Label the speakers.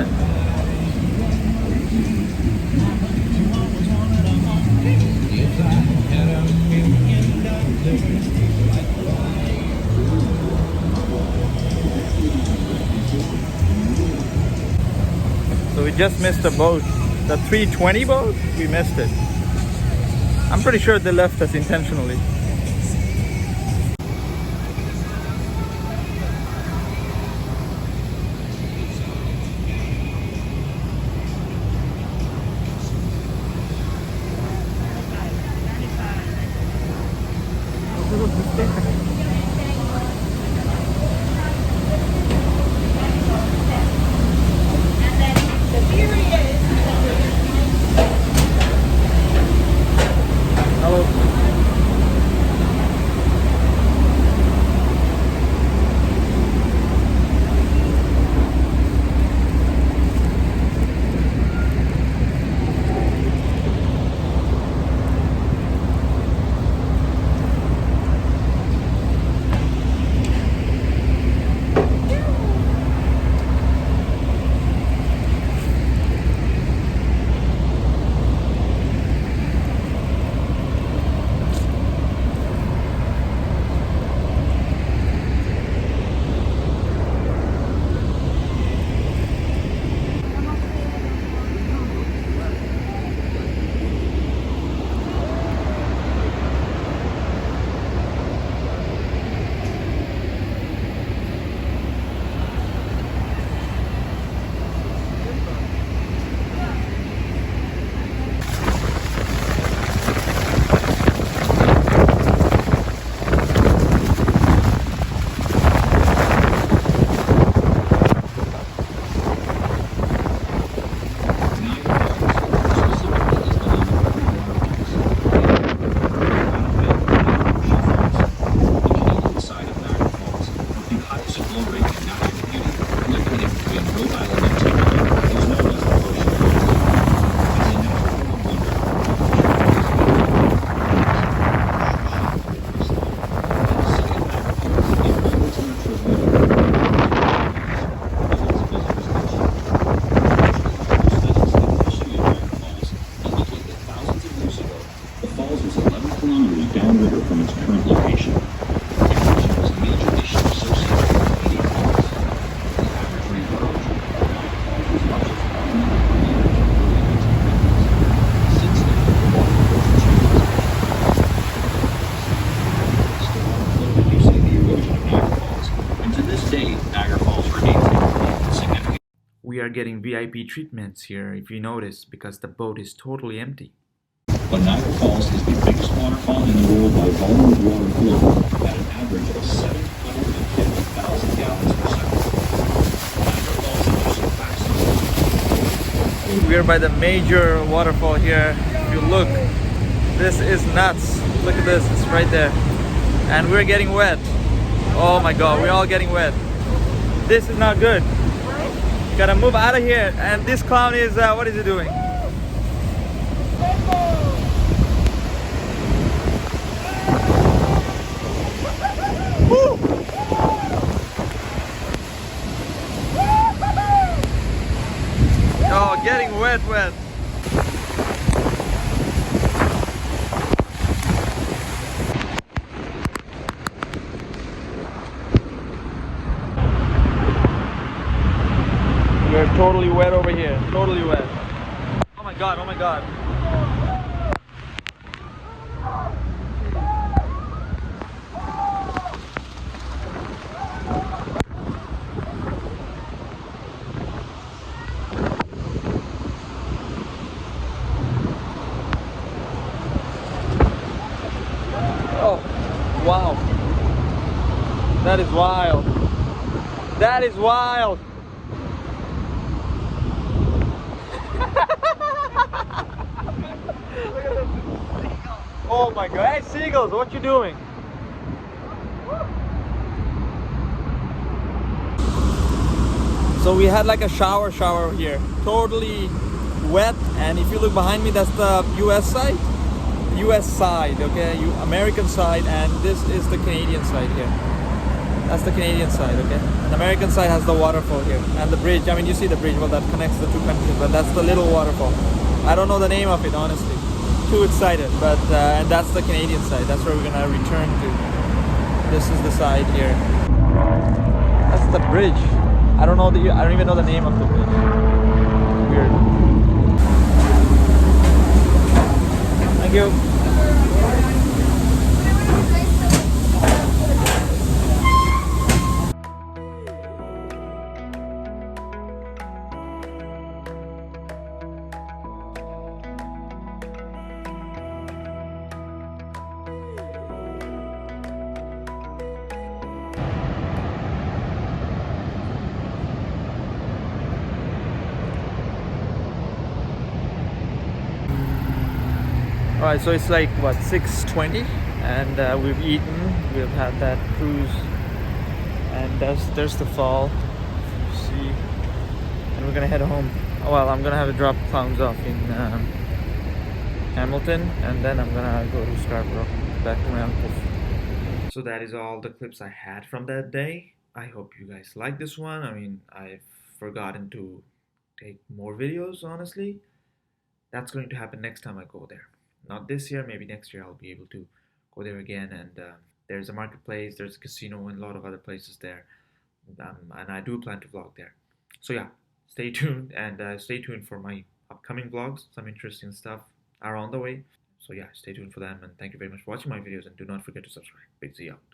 Speaker 1: that. So we just missed a boat. The 320 boat? We missed it. I'm pretty sure they left us intentionally. We are getting VIP treatments here, if you notice, because the boat is totally empty.
Speaker 2: But Niagara Falls is the biggest waterfall in the world by volume of water flow, at an average of 750,000 gallons per second. Niagara Falls is
Speaker 1: We are by the major waterfall here. If you look, this is nuts. Look at this, it's right there. And we're getting wet. Oh my god, we're all getting wet. This is not good. Gotta move out of here. And this clown is, what is he doing? Woo! Oh, getting wet. We're totally wet over here, totally wet. Oh my god, oh my god. Oh, wow. That is wild. That is wild. Oh my god, hey seagulls, what you doing? So we had like a shower here, totally wet, and if you look behind me, that's the US side, okay, American side, and this is the Canadian side here. That's the Canadian side, okay? The American side has the waterfall here. And the bridge, I mean you see the bridge, well that connects the two countries, but that's the little waterfall. I don't know the name of it, honestly. Too excited, but and that's the Canadian side. That's where we're gonna return to. This is the side here. That's the bridge. I don't even know the name of the bridge. Weird. Thank you. Alright, so it's like what, 6:20, and we've eaten, we've had that cruise, and there's the fall, you see, and we're gonna head home. Well, I'm gonna have to drop clowns off in Hamilton, and then I'm gonna go to Scarborough, back to my uncle's. So that is all the clips I had from that day. I hope you guys like this one. I mean, I've forgotten to take more videos, honestly. That's going to happen next time I go there. Not this year, maybe next year I'll be able to go there again. And there's a marketplace, there's a casino, and a lot of other places there. And I do plan to vlog there. So yeah, stay tuned, and stay tuned for my upcoming vlogs. Some interesting stuff are on the way. So yeah, stay tuned for them, and thank you very much for watching my videos, and do not forget to subscribe. BigZ out.